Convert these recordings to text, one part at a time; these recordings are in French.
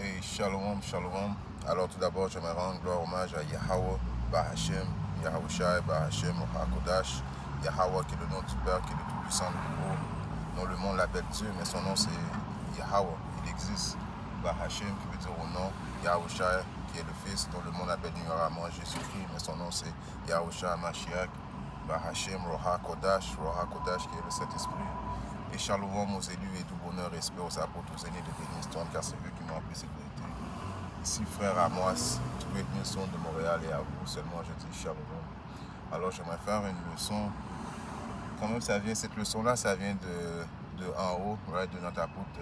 Hey, shalom, shalom. Alors tout d'abord, j'aimerais rendre gloire hommage à Yahweh, Bahashem, Yahushai, Bahashem, Hakodash, Yahweh qui est le nom du Père, qui est le Tout-Puissant, le plus haut, dont le monde l'appelle Dieu, mais son nom c'est Yahweh, il existe. Bahashem qui veut dire au nom, Yahushai qui est le Fils, dont le monde appelle ignoramment Jésus-Christ, mais son nom c'est Yahushai Mashiach, Bahashem, Roha Kodash qui est le Saint-Esprit. Et shalom aux élus et tout bonheur, respect aux apôtres, aux aînés de Béniston, car c'est eux qui m'ont appris cette vérité. Ici, frère Amos, tout Great Millstone de Montréal, et à vous seulement je dis shalom. Alors, j'aimerais faire une leçon. Quand même, cette leçon-là, ça vient de en haut, right, de notre apôtre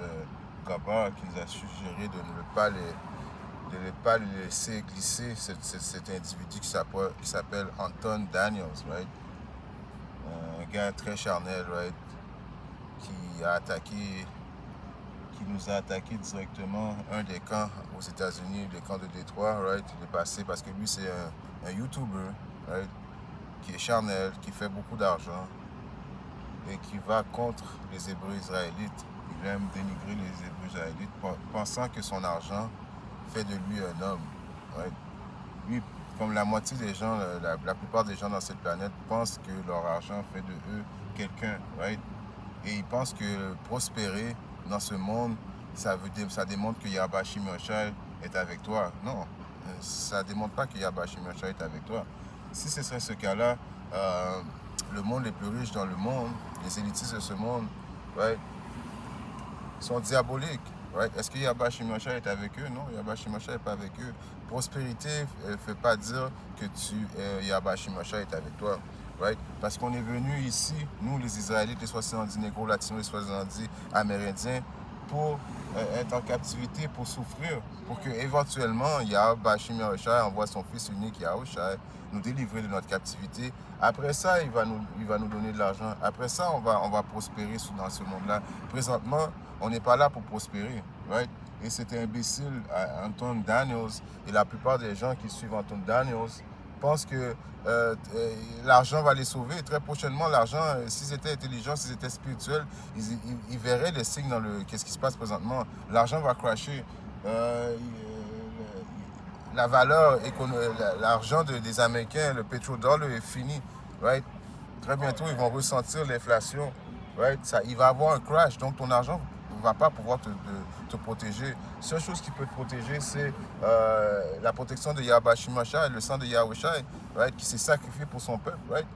Gaba, qui nous a suggéré de ne pas laisser glisser cet individu qui s'appelle Anton Daniels, right? Un gars très charnel, right? Qui nous a attaqué directement un des camps aux États-Unis, le camp de Détroit, right? Il est passé parce que lui c'est un YouTuber, right? Qui est charnel, qui fait beaucoup d'argent et qui va contre les Hébreux israélites. Il aime dénigrer les Hébreux israélites, pensant que son argent fait de lui un homme, right? Lui, comme la moitié des gens, la plupart des gens dans cette planète pensent que leur argent fait de eux quelqu'un, right? Et ils pensent que prospérer dans ce monde, ça démontre que Yahweh Shimashai est avec toi. Non, ça ne démontre pas que Yahweh Shimashai est avec toi. Si ce serait ce cas-là, le monde les plus riches dans le monde, les élitistes de ce monde, right, sont diaboliques. Right? Est-ce que Yahweh Shimashai est avec eux? Non, Yahweh Shimashai n'est pas avec eux. Prospérité ne fait pas dire que Yahweh Shimashai est avec toi. Right? Parce qu'on est venu ici, nous les Israélites, les 70 négros latinos, les 70 amérindiens, pour être en captivité, pour souffrir, pour que éventuellement Yahweh Shimashai envoie son fils unique Yahushai nous délivrer de notre captivité. Après ça, il va nous donner de l'argent. Après ça, on va prospérer dans ce monde-là. Présentement, on n'est pas là pour prospérer. Right? Et cet imbécile, Anton Daniels, et la plupart des gens qui suivent Anton Daniels, pensent que l'argent va les sauver. Très prochainement, l'argent, s'ils étaient intelligents, s'ils étaient spirituels, ils verraient les signes dans qu'est-ce qui se passe présentement. L'argent va crasher. La valeur, l'argent des Américains, le pétrodollar est fini. Right? Très bientôt, ils vont ressentir l'inflation. Right? Il va y avoir un crash. Donc, ton argent ne va pas pouvoir te protéger. La seule chose qui peut te protéger, c'est la protection de Yahweh Shimashai, le sang de Yahushai, right? Qui s'est sacrifié pour son peuple. Right?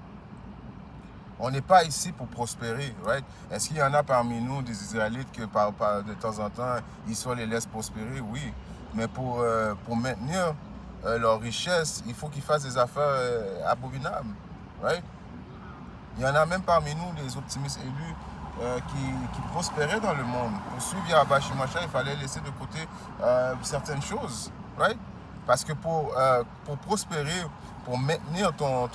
On n'est pas ici pour prospérer. Right? Est-ce qu'il y en a parmi nous des Israélites que de temps en temps, ils les laissent prospérer? Oui. Mais pour maintenir leur richesse, il faut qu'ils fassent des affaires abominables. Right? Il y en a même parmi nous, des optimistes élus, qui prospéraient dans le monde. Pour suivre Yahweh Shimashai, il fallait laisser de côté certaines choses. Right? Parce que pour prospérer, pour maintenir ton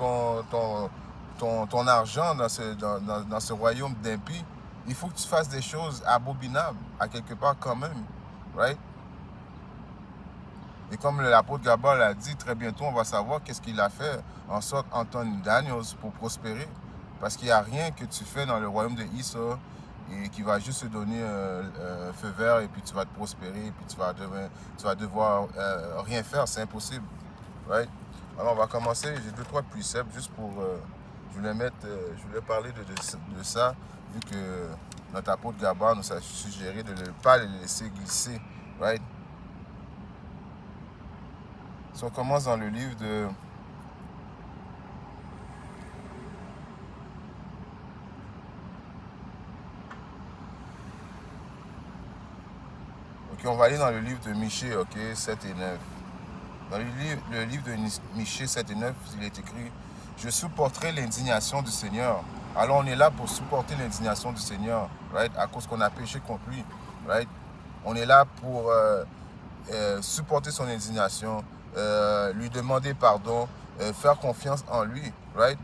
argent dans ce royaume d'impie, il faut que tu fasses des choses abominables, à quelque part quand même. Right? Et comme l'apôtre Gaba l'a dit, très bientôt, on va savoir qu'est-ce qu'il a fait en sorte Anton Daniels pour prospérer. Parce qu'il n'y a rien que tu fais dans le royaume de Issa et qui va juste te donner un feu vert et puis tu vas te prospérer et puis tu vas devoir rien faire. C'est impossible. Right? Alors, on va commencer. J'ai 2-3 préceptes juste pour... je voulais parler de ça, vu que notre apôtre Gaba nous a suggéré de ne pas les laisser glisser. Right? Si on commence dans le livre de... Ok, on va aller dans le livre de Michée, ok, 7 et 9. Dans le livre de Michée 7 et 9, il est écrit « Je supporterai l'indignation du Seigneur ». Alors on est là pour supporter l'indignation du Seigneur, right? À cause qu'on a péché contre lui. Right? On est là pour supporter son indignation, lui demander pardon, faire confiance en lui. Right?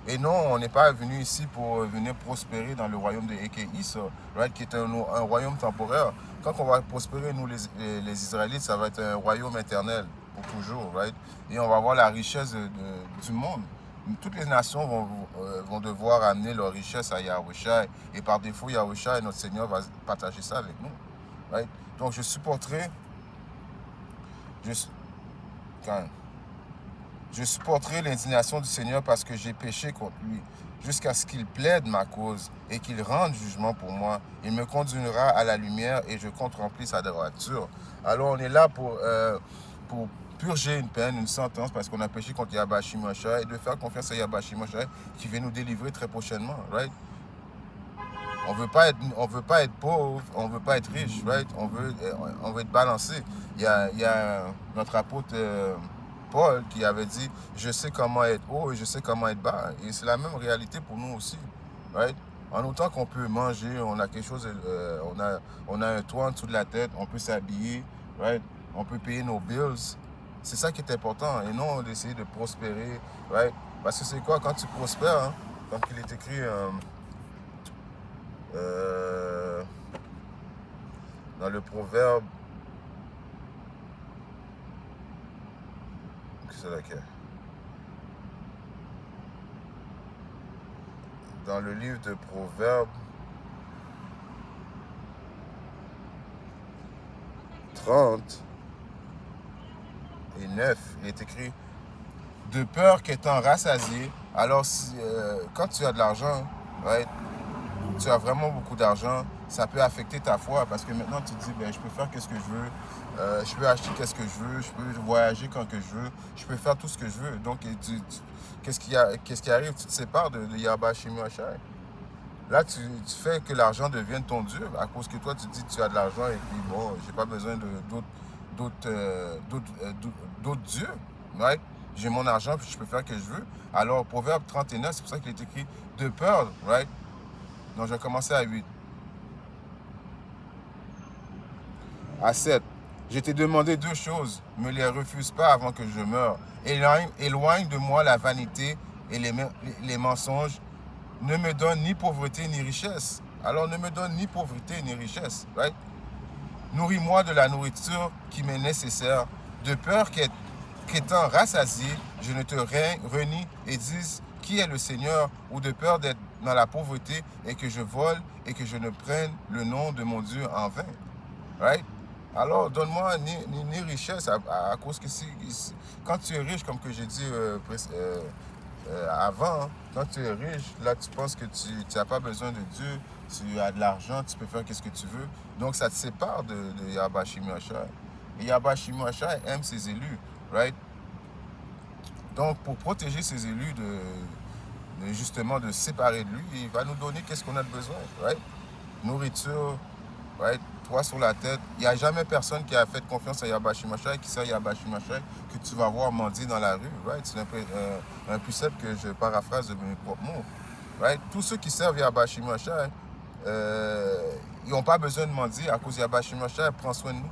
Et non, on n'est pas venu ici pour venir prospérer dans le royaume de Eke-Issa, right? Qui est un royaume temporaire. Quand on va prospérer, nous les Israélites, ça va être un royaume éternel pour toujours. Right? Et on va avoir la richesse du monde. Toutes les nations vont devoir amener leur richesse à Yahushai. Et par défaut, Yahushai, notre Seigneur, va partager ça avec nous. Right? Donc je supporterai Je, quand, je supporterai l'indignation du Seigneur parce que j'ai péché contre lui, jusqu'à ce qu'il plaide ma cause et qu'il rende jugement pour moi. Il me conduira à la lumière et je compte remplir sa droiture. Alors on est là pour purger une peine, une sentence, parce qu'on a péché contre Yahweh Shimashai et de faire confiance à Yahweh Shimashai qui va nous délivrer très prochainement, right? On veut pas être pauvre, on veut pas être riche, right? On veut être balancé. Il y a notre apôtre Paul qui avait dit, je sais comment être haut et je sais comment être bas. Et c'est la même réalité pour nous aussi, right? En autant qu'on peut manger, on a quelque chose, on a un toit en dessous de la tête, on peut s'habiller, right? On peut payer nos bills. C'est ça qui est important et non d'essayer de prospérer, right? Parce que c'est quoi quand tu prospères, hein? Comme il est écrit dans le proverbe, c'est laquelle? Dans le livre de Proverbes 30 et 9, il est écrit de peur qu'étant rassasié. Alors, quand tu as de l'argent, right, tu as vraiment beaucoup d'argent, ça peut affecter ta foi parce que maintenant tu te dis, ben, je peux faire ce que je veux, je peux acheter ce que je veux, je peux voyager quand que je veux, je peux faire tout ce que je veux. Donc, qu'est-ce qui arrive? Tu te sépares de Yahweh Shimashai. Là, tu fais que l'argent devienne ton Dieu à cause que toi, tu dis que tu as de l'argent et puis bon, j'ai pas besoin d'autres dieux, right? J'ai mon argent puis je peux faire ce que je veux. Alors, Proverbe 39, c'est pour ça qu'il est écrit de peur, right? Donc, je vais commencer à 8. À 7. Je t'ai demandé 2 choses. Ne me les refuse pas avant que je meure. Éloigne de moi la vanité et les mensonges. Ne me donne ni pauvreté ni richesse. Alors, ne me donne ni pauvreté ni richesse. Right? Nourris-moi de la nourriture qui m'est nécessaire. De peur qu'étant rassasié, je ne te renie et dise qui est le Seigneur, ou de peur d'être dans la pauvreté et que je vole et que je ne prenne le nom de mon Dieu en vain. Right? Alors, donne-moi ni richesse à cause que quand tu es riche, comme que j'ai dit avant, hein, quand tu es riche, là, tu penses que tu n'as pas besoin de Dieu, tu as de l'argent, tu peux faire ce que tu veux. Donc, ça te sépare de Yahweh Shimashai. Et Yahweh Shimashai aime ses élus, right? Donc, pour protéger ses élus justement de séparer de lui, il va nous donner qu'est-ce qu'on a besoin, right? Nourriture, right? Toi sur la tête. Il n'y a jamais personne qui a fait confiance à Yahweh Shimashai, qui sait Yahweh Shimashai, que tu vas voir mendier dans la rue, right? C'est un précepte que je paraphrase de mes propres mots, right? Tous ceux qui servent Yahweh Shimashai, ils n'ont pas besoin de mendier à cause de Yahweh Shimashai prend soin de nous,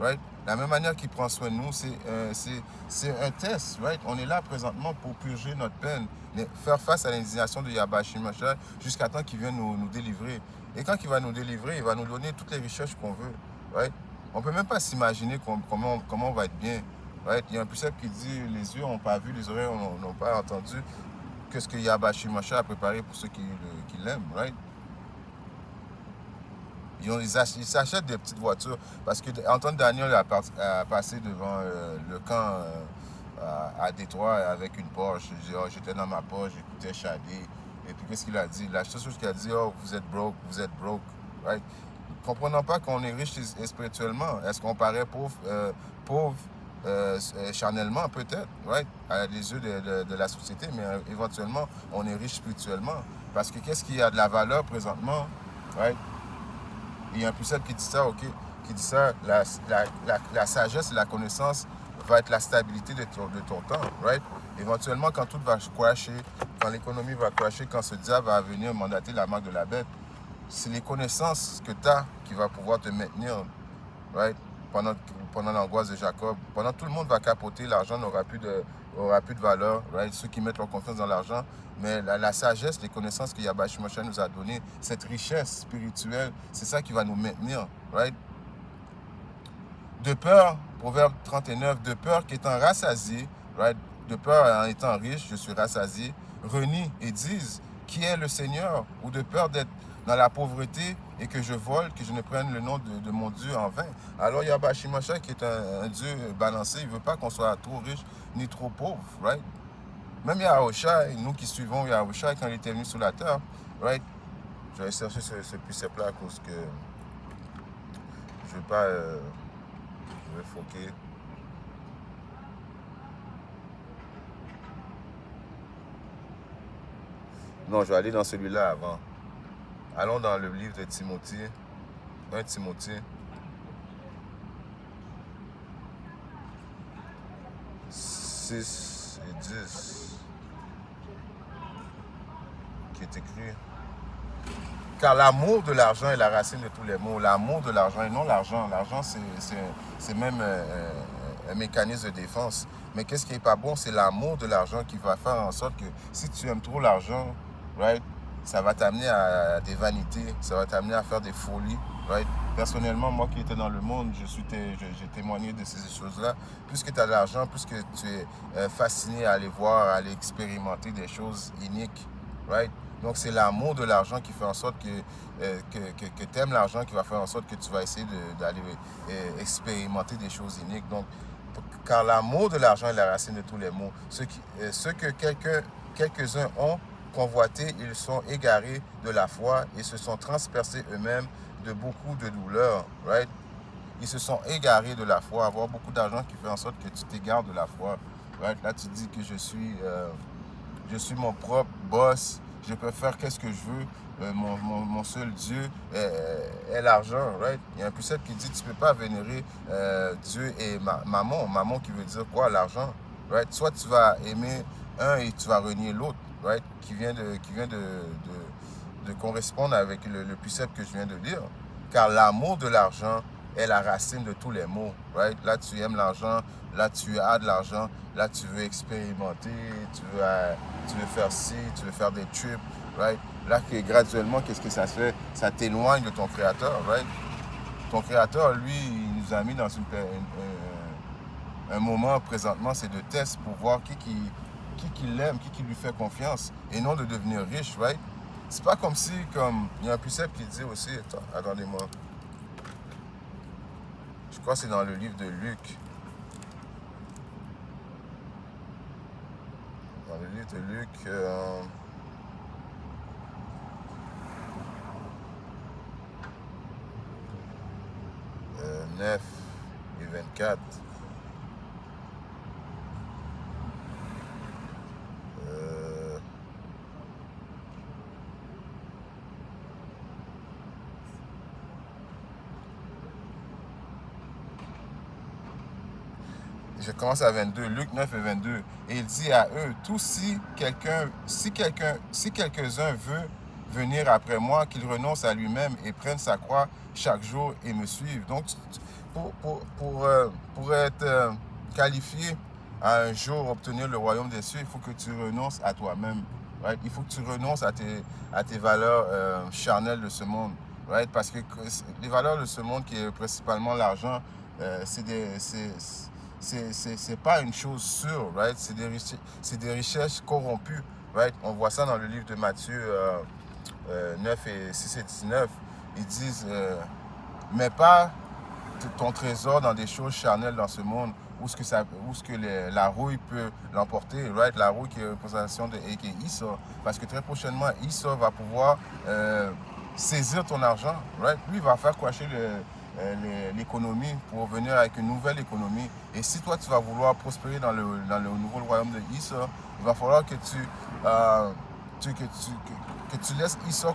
right? La même manière qu'il prend soin de nous, c'est un test, right? On est là présentement pour purger notre peine, faire face à l'indignation de Yahweh Shimashai jusqu'à temps qu'il vienne nous délivrer. Et quand il va nous délivrer, il va nous donner toutes les richesses qu'on veut, right? On ne peut même pas s'imaginer comment on va être bien, right? Il y a un précepte qui dit, les yeux n'ont pas vu, les oreilles n'ont pas entendu qu'est-ce que Yahweh Shimashai a préparé pour ceux qui l'aiment, right? Ils s'achètent des petites voitures parce que Antoine Daniel a passé devant le camp à Détroit avec une Porsche. J'étais dans ma Porsche, j'écoutais Shadé. Et puis qu'est-ce qu'il a dit? La seule chose qu'il a dit, oh, vous êtes broke, right? Comprenant pas qu'on est riche spirituellement. Est-ce qu'on paraît pauvre charnellement peut-être, right? À les yeux de la société, mais éventuellement, on est riche spirituellement. Parce que qu'est-ce qui a de la valeur présentement, right? Il y a un précepte qui dit ça, ok? Qui dit ça, la sagesse et la connaissance va être la stabilité de ton temps, right? Éventuellement, quand tout va crasher, quand l'économie va crasher, quand ce diable va venir mandater la marque de la bête, c'est les connaissances que tu as qui va pouvoir te maintenir, right? Pendant l'angoisse de Jacob. Pendant tout le monde va capoter, l'argent n'aura plus de valeur, right? Ceux qui mettent leur confiance dans l'argent. Mais la sagesse, les connaissances que Yahweh Shimashai nous a données, cette richesse spirituelle, c'est ça qui va nous maintenir, right? De peur, Proverbe 39, de peur qu'étant rassasié, right? De peur en étant riche, je suis rassasié, renie et disent, qui est le Seigneur? Ou de peur dans la pauvreté et que je vole, que je ne prenne le nom de mon Dieu en vain. Alors Yahweh Shemashai qui est un Dieu balancé, il ne veut pas qu'on soit trop riche ni trop pauvre, right? Même Yahushua, nous qui suivons Yahushua quand il était venu sur la terre, right? Je vais chercher ce précepte-là à cause que je ne veux pas... je vais foquer. Non, je vais aller dans celui-là avant. Allons dans le livre de Timothée. 1 Timothée. 6 et 10. Qui est écrit. Car l'amour de l'argent est la racine de tous les maux. L'amour de l'argent et non l'argent. L'argent, c'est même un mécanisme de défense. Mais qu'est-ce qui n'est pas bon, c'est l'amour de l'argent qui va faire en sorte que si tu aimes trop l'argent, right, ça va t'amener à des vanités, ça va t'amener à faire des folies. Right? Personnellement, moi qui étais dans le monde, j'ai témoigné de ces choses-là. Plus que tu as de l'argent, plus que tu es fasciné à aller voir, à aller expérimenter des choses uniques. Right? Donc, c'est l'amour de l'argent qui fait en sorte que tu aimes l'argent, qui va faire en sorte que tu vas essayer d'aller expérimenter des choses uniques. Donc, car l'amour de l'argent est la racine de tous les maux. Ce que quelques-uns ont convoité, ils sont égarés de la foi et se sont transpercés eux-mêmes de beaucoup de douleurs. Right? Ils se sont égarés de la foi. Avoir beaucoup d'argent qui fait en sorte que tu t'égares de la foi. Right? Là, tu dis que je suis mon propre boss. Je peux faire qu'est-ce que je veux. Mon seul Dieu est l'argent, right? Il y a un précepte qui dit tu ne peux pas vénérer Dieu et maman. Maman qui veut dire quoi? L'argent, right? Soit tu vas aimer un et tu vas renier l'autre, right? Qui vient de correspondre avec le précepte que je viens de lire. Car l'amour de l'argent est la racine de tous les maux, right? Là, tu aimes l'argent, là, tu as de l'argent, là, tu veux expérimenter, tu veux faire ci, tu veux faire des trips, right? Là, graduellement, qu'est-ce que ça fait? Ça t'éloigne de ton créateur, right? Ton créateur, lui, il nous a mis dans un moment présentement, c'est de test pour voir qui l'aime, qui lui fait confiance, et non de devenir riche, right? C'est pas comme si, il y a un précepte qui dit aussi, attendez-moi, je crois que c'est dans le livre de Luc. Dans le livre de Luc, 9 et 24. Je commence à 22, Luc 9 et 22. Et il dit à eux, tous si quelques-uns veut venir après moi, qu'il renonce à lui-même et prenne sa croix chaque jour et me suive. Donc, pour être qualifié à un jour obtenir le royaume des cieux, il faut que tu renonces à toi-même. Right? Il faut que tu renonces à tes valeurs charnelles de ce monde. Right? Parce que les valeurs de ce monde, qui est principalement l'argent, c'est pas une chose sûre, right? C'est des richesses corrompues, right? On voit ça dans le livre de Matthieu 9 et 6 et 19. Ils disent, mets pas ton trésor dans des choses charnelles dans ce monde où la rouille peut l'emporter, right? La rouille qui est représentation de Esau, parce que très prochainement, Esau va pouvoir saisir ton argent, right? Lui, il va faire crasher l'économie pour venir avec une nouvelle économie. Et si toi, tu vas vouloir prospérer dans le nouveau royaume de Esau, il va falloir que tu laisses Esau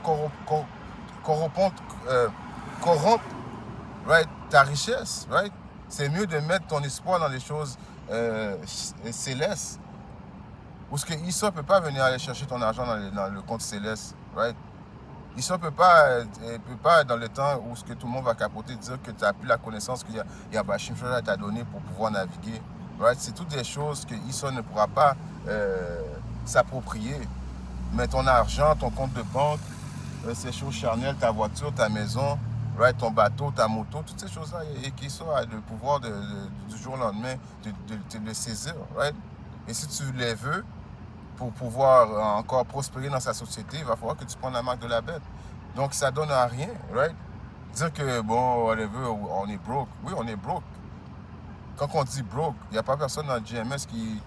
corrompre, right, ta richesse, right? C'est mieux de mettre ton espoir dans les choses célestes. Parce que Esau ne peut pas venir aller chercher ton argent dans le compte céleste, right? Esau ne peut pas, dans le temps où tout le monde va capoter, dire que tu n'as plus la connaissance que Yahweh Shemashai t'a donné pour pouvoir naviguer. Right? C'est toutes des choses que Esau ne pourra pas s'approprier. Mais ton argent, ton compte de banque, ces choses charnelles, ta voiture, ta maison, right? Ton bateau, ta moto, toutes ces choses-là, et qu'Esau a le pouvoir du jour au lendemain de le saisir. Right? Et si tu les veux, pour pouvoir encore prospérer dans sa société, il va falloir que tu prennes la marque de la bête. Donc ça donne à rien, right? Dire que, bon, whatever, on est broke. Oui, on est broke. Quand on dit broke, il n'y a pas personne dans le GMS qui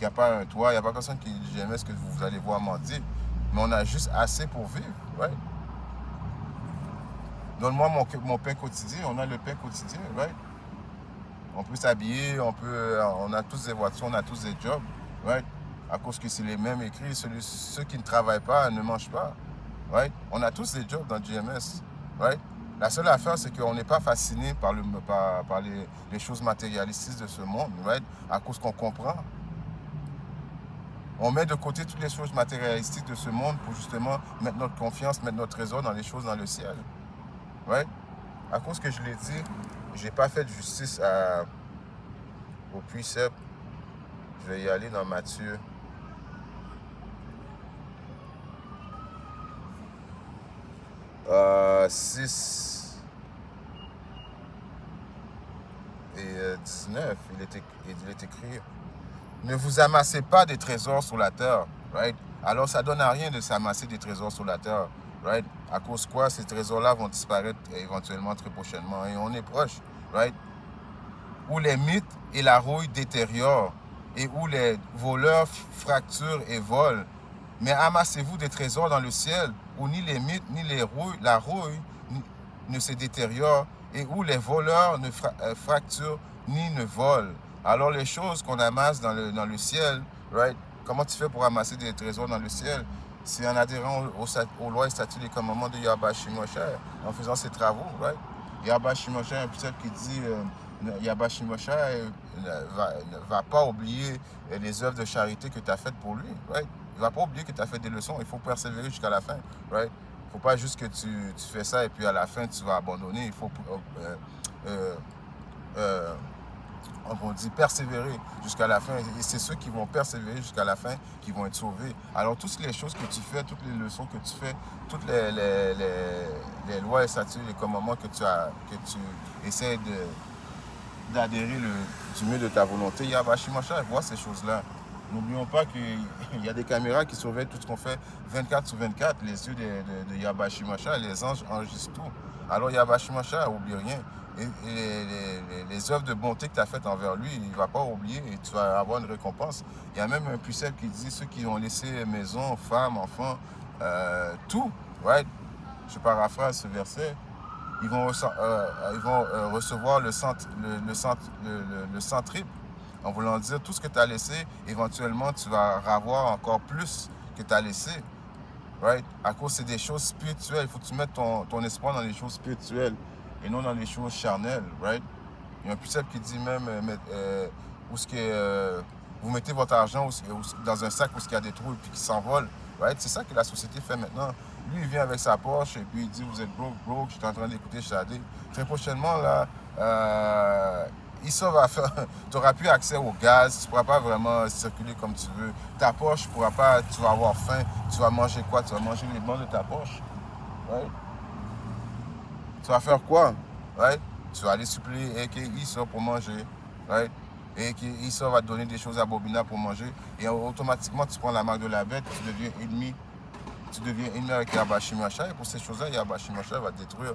a pas un toit, il n'y a pas personne qui dit GMS que vous allez voir mendier. Mais on a juste assez pour vivre, right? Donne-moi mon pain quotidien, on a le pain quotidien, right? On peut s'habiller, on a tous des voitures, on a tous des jobs, right? À cause que c'est les mêmes écrits, ceux qui ne travaillent pas ne mangent pas, right? On a tous des jobs dans le GMS, right? La seule affaire, c'est qu'on n'est pas fasciné par les choses matérialistes de ce monde, right? À cause qu'on comprend. On met de côté toutes les choses matérialistiques de ce monde pour justement mettre notre confiance, mettre notre trésor dans les choses dans le ciel, right? À cause que je l'ai dit, j'ai pas fait de justice au précepte. Je vais y aller dans Matthieu. « 6 et 19, il est écrit « Ne vous amassez pas des trésors sur la terre. » Right? Alors, ça ne donne à rien de s'amasser des trésors sur la terre. Right? À cause quoi, ces trésors-là vont disparaître éventuellement très prochainement. Et on est proche. Right? Où les mythes et la rouille détériorent et où les voleurs fracturent et volent. Mais amassez-vous des trésors dans le ciel où ni les mythes ni la rouille ne se détériorent et où les voleurs ne fracturent ni ne volent. Alors les choses qu'on amasse dans le ciel, right? Comment tu fais pour amasser des trésors dans le ciel? C'est en adhérant aux lois et statuts et commandements de Yahweh Shimoshe, en faisant ses travaux, right? Yahweh Shimoshe, un peut-être qui dit Yahweh Shimoshe ne va pas oublier les œuvres de charité que tu as faites pour lui, right? Il ne va pas oublier que tu as fait des leçons, il faut persévérer jusqu'à la fin, right? Il ne faut pas juste que tu fais ça et puis à la fin tu vas abandonner, il faut on dit persévérer jusqu'à la fin. Et c'est ceux qui vont persévérer jusqu'à la fin qui vont être sauvés. Alors, toutes les choses que tu fais, toutes les leçons que tu fais, toutes les lois et statuts, les commandements que tu essaies d'adhérer du mieux de ta volonté, Yahweh Shimosha voit ces choses-là. N'oublions pas qu'il y a des caméras qui surveillent tout ce qu'on fait 24 sur 24. Les yeux de Yahweh Shimosha, les anges enregistrent tout. Alors, Yahweh Shimosha n'oublie rien. Et les œuvres de bonté que tu as faites envers lui, il ne va pas oublier et tu vas avoir une récompense. Il y a même un précepte qui dit ceux qui ont laissé maison, femmes, enfants, tout, right? Je paraphrase ce verset. Ils vont recevoir le centriple. En voulant dire tout ce que tu as laissé, éventuellement tu vas avoir encore plus que tu as laissé. Right? À cause c'est des choses spirituelles. Il faut que tu mettes ton espoir dans les choses spirituelles et non dans les choses charnelles, right? Il y a un précepte qui dit même vous mettez votre argent dans un sac où il y a des trous et puis qui s'envole, right? C'est ça que la société fait maintenant. Lui, il vient avec sa poche et puis il dit vous êtes broke, je suis en train d'écouter Shadé. Très prochainement, là, tu n'auras plus accès au gaz, tu ne pourras pas vraiment circuler comme tu veux. Ta poche, tu vas avoir faim, tu vas manger quoi? Tu vas manger les bancs de ta poche, right? Tu vas faire quoi? Right? Tu vas aller supplier et qu'il sort pour manger. Right? Et qu'il sort va te donner des choses abominables pour manger. Et automatiquement, tu prends la marque de la bête, tu deviens ennemi. Tu deviens ennemi avec Yahweh Shimosha. Et pour ces choses-là, Yahweh Shimosha va te détruire.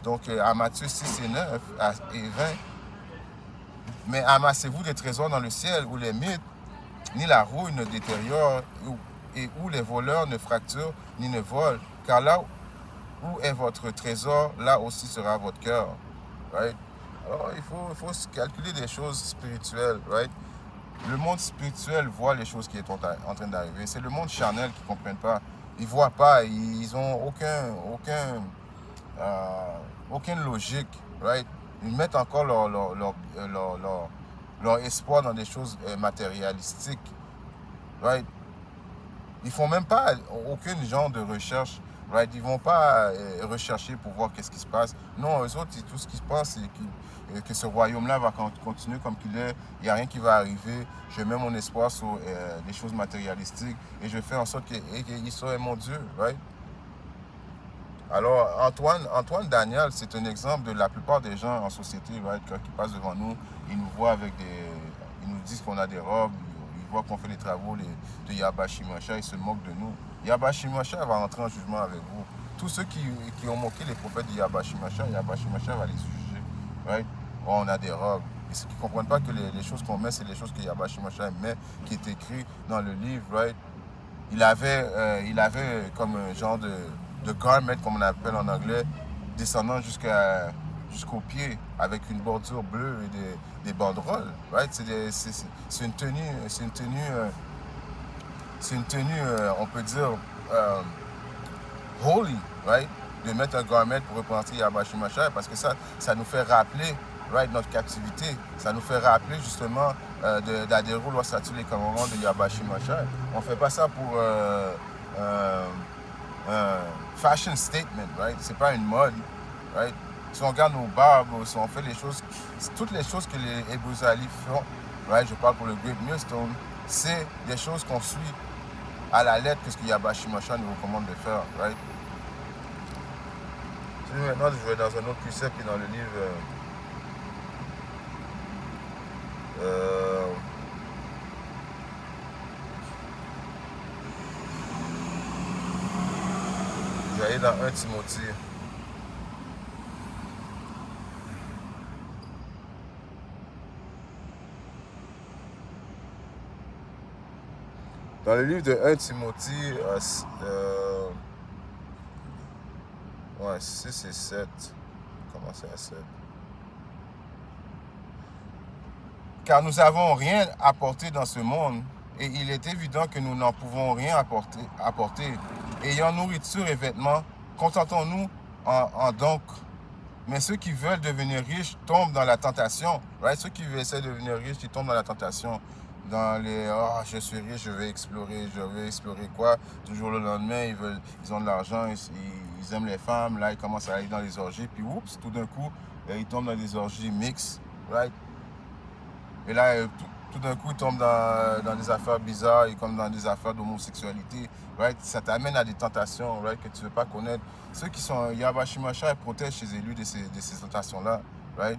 Donc, à Matthieu 6 et 9 et 20, mais amassez-vous des trésors dans le ciel où les mythes ni la rouille ne détériorent et où les voleurs ne fracturent ni ne volent. Car là où est votre trésor, là aussi sera votre cœur. Right? Alors, il faut calculer des choses spirituelles. Right? Le monde spirituel voit les choses qui sont en train d'arriver. C'est le monde charnel qui ne comprennent pas. Ils ne voient pas. Ils n'ont aucune logique. Right? Ils mettent encore leur espoir dans des choses matérialistiques. Right? Ils ne font même pas aucun genre de recherche. Right? Ils ne vont pas rechercher pour voir qu'est-ce qui se passe. Non, eux autres, tout ce qui se passe, c'est que ce royaume-là va continuer comme qu'il est. Il n'y a rien qui va arriver. Je mets mon espoir sur des choses matérialistiques et je fais en sorte qu'il soit mon Dieu. Right? Alors, Antoine Daniel, c'est un exemple de la plupart des gens en société, right, qui passent devant nous. Ils nous voient ils nous disent qu'on a des robes. Ils voient qu'on fait les travaux de Yahweh Shimosha, ils se moquent de nous. Yahweh Shimosha va entrer en jugement avec vous. tous ceux qui ont moqué les prophètes de Yahweh Shemashah va les juger. Right? Oh, on a des robes. Et ceux qui ne comprennent pas que les choses qu'on met, c'est les choses que Yahweh Shemashah met, qui est écrit dans le livre. Right? Il avait comme un genre de garment, comme on appelle en anglais, descendant jusqu'aux pieds, avec une bordure bleue et des banderoles. Right? C'est une tenue, on peut dire, holy, right? De mettre un garment pour représenter Yahweh Shemashah, parce que ça nous fait rappeler, right, notre captivité. Ça nous fait rappeler justement d'adhérer aux lois, statuts, les commandements de Yahweh Shemashah. On ne fait pas ça pour fashion statement, right? C'est pas une mode, right? Si on regarde nos barbes, si on fait les choses, toutes les choses que les Hébreux-Israélites font, right? Je parle pour le Great Millstone, c'est des choses qu'on suit à la lettre, qu'est-ce que Yahweh Shemashah nous recommande de faire, right? Maintenant, je vais dans un autre precept qui est dans le livre je vais aller dans 1 Timothée. Dans le livre de 1 Timothée, 6 et 7. Commencer à 7. Car nous n'avons rien apporté dans ce monde, et il est évident que nous n'en pouvons rien apporter. Ayant nourriture et vêtements, contentons-nous en donc. Mais ceux qui veulent devenir riches tombent dans la tentation. Right? Ceux qui essaient de devenir riches, ils tombent dans la tentation. Dans les « oh, je suis riche, je vais explorer quoi ?» Toujours le lendemain, ils ont de l'argent, ils aiment les femmes, là, ils commencent à aller dans les orgies, puis oups, tout d'un coup, ils tombent dans des orgies mixtes, right? Et là, tout d'un coup, ils tombent dans des affaires bizarres, et comme dans des affaires d'homosexualité, right? Ça t'amène à des tentations, right, que tu ne veux pas connaître. Ceux qui sont Yahweh Shemashah protègent ses élus de ces tentations-là, right?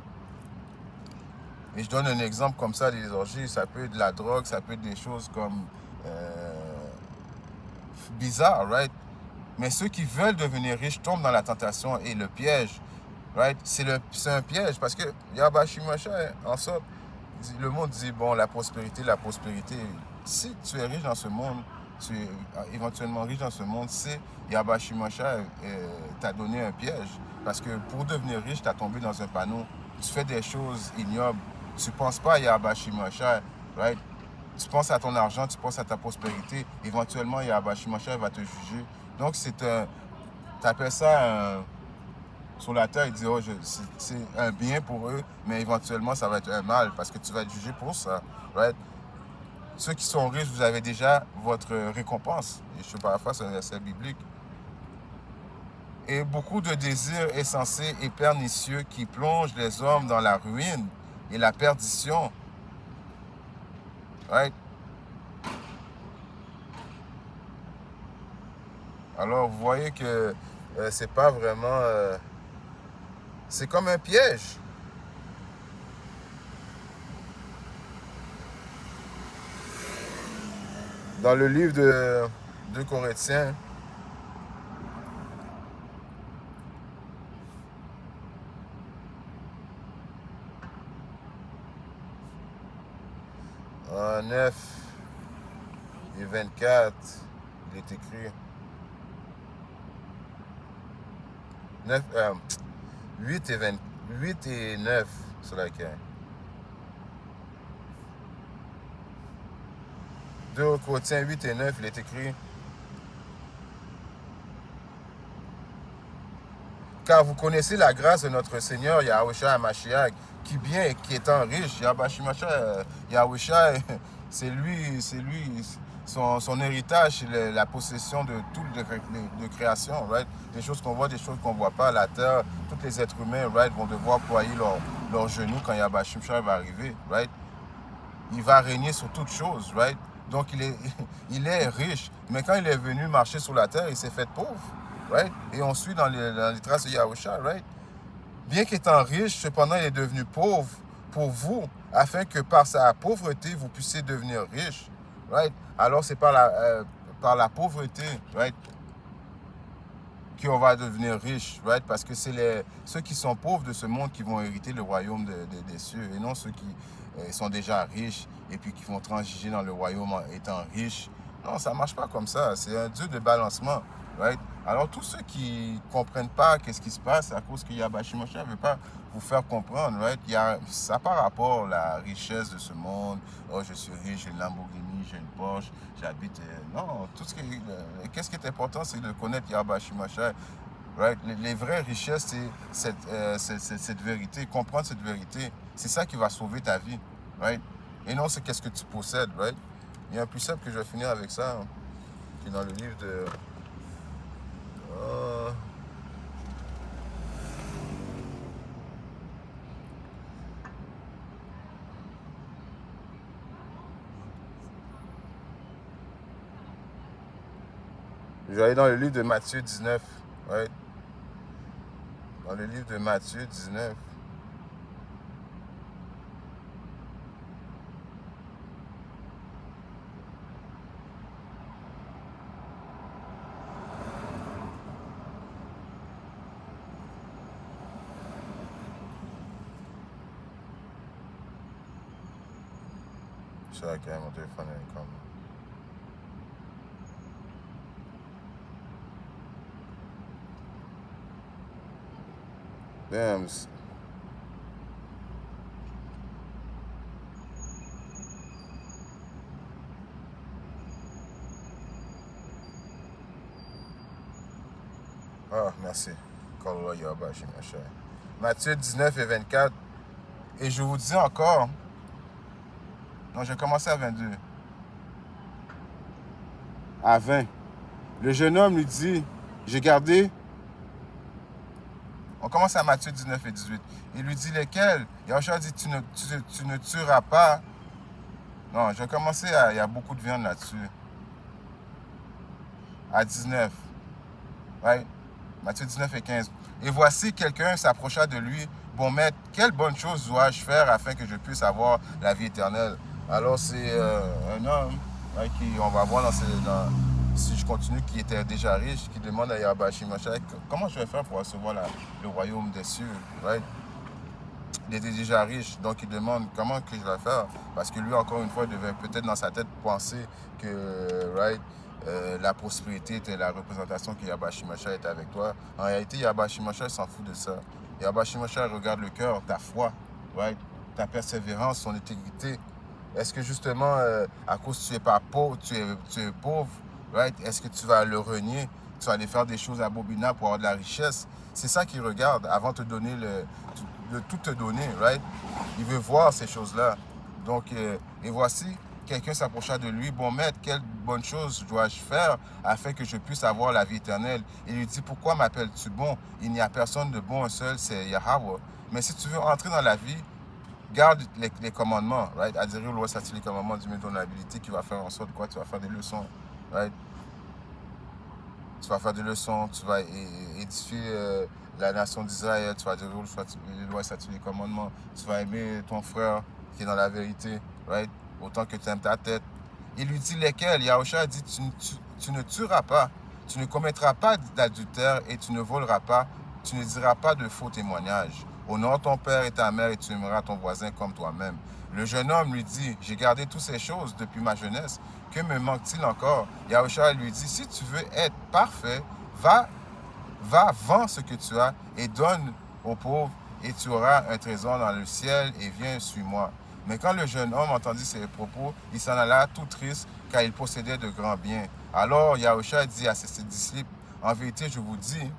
Et je donne un exemple comme ça, des orgies, ça peut être de la drogue, ça peut être des choses comme bizarres, right? Mais ceux qui veulent devenir riches tombent dans la tentation et le piège, right? C'est un piège parce que Yahweh Shemashah, en sorte, le monde dit, bon, la prospérité. Si tu es riche dans ce monde, tu es éventuellement riche dans ce monde, c'est Yahweh Shemashah t'a donné un piège. Parce que pour devenir riche, tu as tombé dans un panneau, tu fais des choses ignobles. Tu ne penses pas à Yahweh Shemashah, right? Tu penses à ton argent, tu penses à ta prospérité. Éventuellement, Yahweh Shemashah va te juger. Donc, tu appelles ça sur la terre, il dit, oh, c'est un bien pour eux, mais éventuellement, ça va être un mal parce que tu vas être jugé pour ça, right? Ceux qui sont riches, vous avez déjà votre récompense. Et je paraphrase un verset biblique. Et beaucoup de désirs insensés et pernicieux qui plongent les hommes dans la ruine et la perdition. Right? Alors, vous voyez que c'est pas vraiment... c'est comme un piège. Dans le livre de 2 Corinthiens, en 9 et 24, il est écrit 8 et 9 sur laquelle. 2 Corinthiens 8 et 9, il est écrit: car vous connaissez la grâce de notre Seigneur Yahushua HaMashiach, qui bien et qui étant riche, Yahushua, c'est lui, son héritage, c'est la possession de toute de création, right? Des choses qu'on voit, des choses qu'on ne voit pas. La terre, tous les êtres humains, right, vont devoir ployer leurs genoux quand Yahushua va arriver, right? Il va régner sur toutes choses, right? Donc il est riche, mais quand il est venu marcher sur la terre, il s'est fait pauvre, right? Et on suit dans les traces de Yahushua, right? Bien qu'étant riche, cependant, il est devenu pauvre pour vous, afin que par sa pauvreté, vous puissiez devenir riche, right? Alors c'est par la pauvreté, right, qu'on va devenir riche, right? Parce que c'est ceux qui sont pauvres de ce monde qui vont hériter le royaume des cieux, et non ceux qui sont déjà riches et puis qui vont transiger dans le royaume en étant riches. Non, ça ne marche pas comme ça. C'est un Dieu de balancement, right? Alors, tous ceux qui ne comprennent pas qu'est-ce qui se passe à cause que Yahweh Shimashia ne veut pas vous faire comprendre, right? Ça n'a pas rapport à la richesse de ce monde. Oh, je suis riche, j'ai une Lamborghini, j'ai une Porsche, j'habite... non, qu'est-ce qui est important, c'est de connaître Yahweh Shimashia. Right? Les vraies richesses, c'est cette vérité, comprendre cette vérité. C'est ça qui va sauver ta vie, right? Et non, c'est qu'est-ce que tu possèdes, right? Il y a un précepte que je vais finir avec ça, hein, qui est dans le livre de... je vais aller dans le livre de Matthieu 19, right? Dans le livre de Matthieu 19. Je sais que mon téléphone est comme... Damn. Ah, merci. Matthieu 19 et 24. Et je vous dis encore... Non, j'ai commencé à 22. À 20. Le jeune homme lui dit, j'ai gardé... On commence à Matthieu 19 et 18. Il lui dit lesquels? Yahushua dit, tu ne tueras pas. Non, j'ai commencé à... Il y a beaucoup de viande là-dessus. À 19. Right? Matthieu 19 et 15. Et voici, quelqu'un s'approcha de lui. Bon maître, quelle bonne chose dois-je faire afin que je puisse avoir la vie éternelle? Alors c'est un homme, right, qui, on va voir si je continue, qui était déjà riche, qui demande à Yahweh Shimashia, comment je vais faire pour recevoir le royaume des cieux, right? Il était déjà riche, donc il demande comment que je vais faire, parce que lui, encore une fois, il devait peut-être dans sa tête penser que, right, la prospérité était la représentation que Yahweh Shimashia était avec toi. En réalité, Yahweh Shimashia s'en fout de ça. Yahweh Shimashia regarde le cœur, ta foi, right, ta persévérance, son intégrité. Est-ce que justement, à cause que tu n'es pas pauvre, tu es pauvre, right? Est-ce que tu vas le renier? Tu vas aller faire des choses abominables pour avoir de la richesse? C'est ça qu'il regarde avant de te donner de tout te donner, right? Il veut voir ces choses-là. Donc, et voici, quelqu'un s'approcha de lui. Bon maître, quelle bonne chose dois-je faire afin que je puisse avoir la vie éternelle? Il lui dit, pourquoi m'appelles-tu bon? Il n'y a personne de bon, un seul, c'est Yahweh. Mais si tu veux entrer dans la vie, garde les commandements, right? Adhérer aux lois, les commandements du ton habilité qui va faire en sorte quoi? Tu vas faire des leçons, right? Tu vas faire des leçons, tu vas édifier la nation d'Israël, tu vas adhérer aux lois, les commandements, tu vas aimer ton frère qui est dans la vérité, right? Autant que tu aimes ta tête. Il lui dit lesquels? Yahushua dit, tu ne tueras pas, tu ne commettras pas d'adultère et tu ne voleras pas, tu ne diras pas de faux témoignages. Honore ton père et ta mère et tu aimeras ton voisin comme toi-même. Le jeune homme lui dit, j'ai gardé toutes ces choses depuis ma jeunesse. Que me manque-t-il encore? Yahushua lui dit, si tu veux être parfait, va, vends ce que tu as et donne aux pauvres et tu auras un trésor dans le ciel et viens, suis-moi. Mais quand le jeune homme entendit ces propos, il s'en alla tout triste car il possédait de grands biens. Alors Yahushua dit à ses disciples, en vérité, je vous dis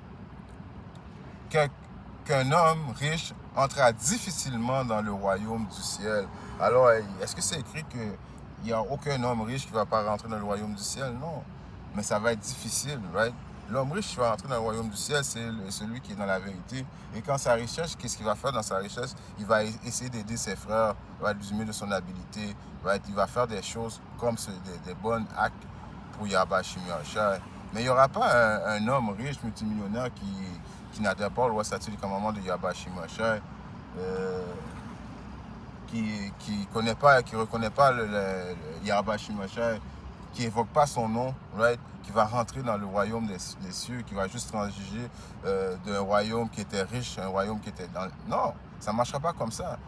qu'un homme riche entra difficilement dans le royaume du ciel. Alors, est-ce que c'est écrit qu'il n'y a aucun homme riche qui ne va pas rentrer dans le royaume du ciel? Non. Mais ça va être difficile, right? L'homme riche qui va rentrer dans le royaume du ciel, c'est celui qui est dans la vérité. Et quand sa richesse, qu'est-ce qu'il va faire dans sa richesse? Il va essayer d'aider ses frères, il va lui de son habilité, right? Il va faire des choses comme des bons actes pour Yahweh Shimashia. Mais il n'y aura pas un homme riche, multimillionnaire qui n'adhère pas aux lois, statuts et commandements de Yahweh Shimashia, qui ne reconnaît pas le Yahweh Shimashia, qui n'évoque pas son nom, right, qui va rentrer dans le royaume des cieux, qui va juste transiger d'un royaume qui était riche à un royaume qui était dans... Non, ça ne marchera pas comme ça.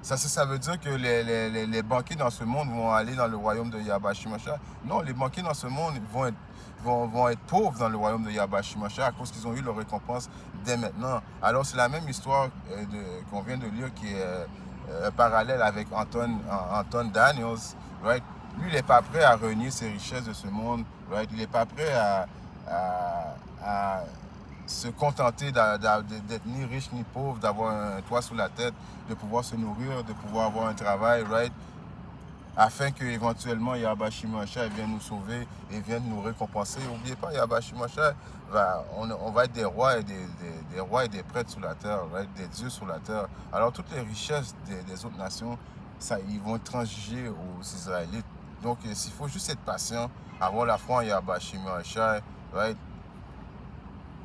Ça veut dire que les banquiers dans ce monde vont aller dans le royaume de Yahweh Shemashah. Non, les banquiers dans ce monde vont être pauvres dans le royaume de Yahweh Shemashah à cause qu'ils ont eu leur récompense dès maintenant. Alors c'est la même histoire qu'on vient de lire qui est un parallèle avec Anton Daniels, right? Lui, il n'est pas prêt à renier ses richesses de ce monde, right? Il n'est pas prêt à se contenter d'être ni riche ni pauvre, d'avoir un toit sous la tête, de pouvoir se nourrir, de pouvoir avoir un travail, right? Afin qu'éventuellement Yahweh Shemashah vienne nous sauver et vienne nous récompenser. N'oubliez pas, Yahweh Shemashah, on va être des rois et des rois et des prêtres sur la terre, right? Des dieux sur la terre. Alors toutes les richesses des autres nations, ils vont transiger aux Israélites. Donc il faut juste être patient, avoir la foi en Yahweh Shemashah, right?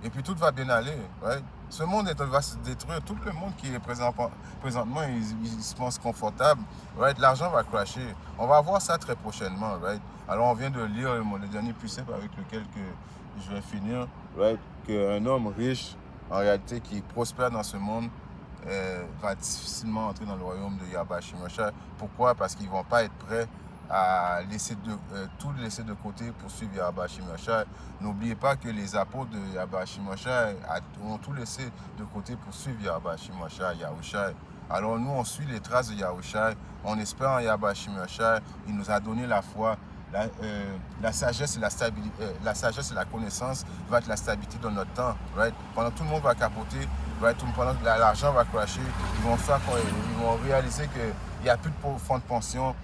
Et puis tout va bien aller, right? Ce monde va se détruire. Tout le monde qui est présentement, il se pense confortable, right? L'argent va crasher. On va voir ça très prochainement, right? Alors on vient de lire le dernier plus simple avec lequel je vais finir, right? Qu'un homme riche, en réalité, qui prospère dans ce monde, va difficilement entrer dans le royaume de Yahweh Shemashah. Pourquoi? Parce qu'ils ne vont pas être prêts à tout laisser de côté pour suivre Yahweh Shemashah. N'oubliez pas que les apôtres de Yahweh Shemashah ont tout laissé de côté pour suivre Yahweh Shemashah, Yahushua. Alors nous, on suit les traces de Yahushua, on espère en Yahweh Shemashah. Il nous a donné la foi. La sagesse et la sagesse et la connaissance va être la stabilité dans notre temps, right? Pendant que tout le monde va capoter, right? Pendant que l'argent va crasher, ils vont réaliser qu'il n'y a plus de fonds de pension.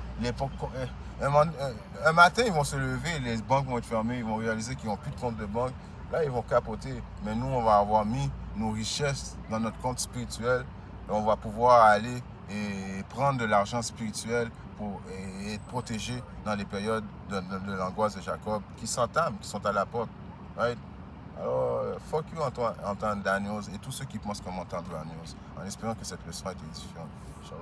Un matin, ils vont se lever, les banques vont être fermées, ils vont réaliser qu'ils n'ont plus de compte de banque. Là, ils vont capoter. Mais nous, on va avoir mis nos richesses dans notre compte spirituel et on va pouvoir aller et prendre de l'argent spirituel et être protégé dans les périodes de l'angoisse de Jacob qui s'entament, qui sont à la porte. Right? Alors, fuck you, Anton Daniels et tous ceux qui pensent comme Anton Daniels, en espérant que cette leçon a été édifiante. Ciao.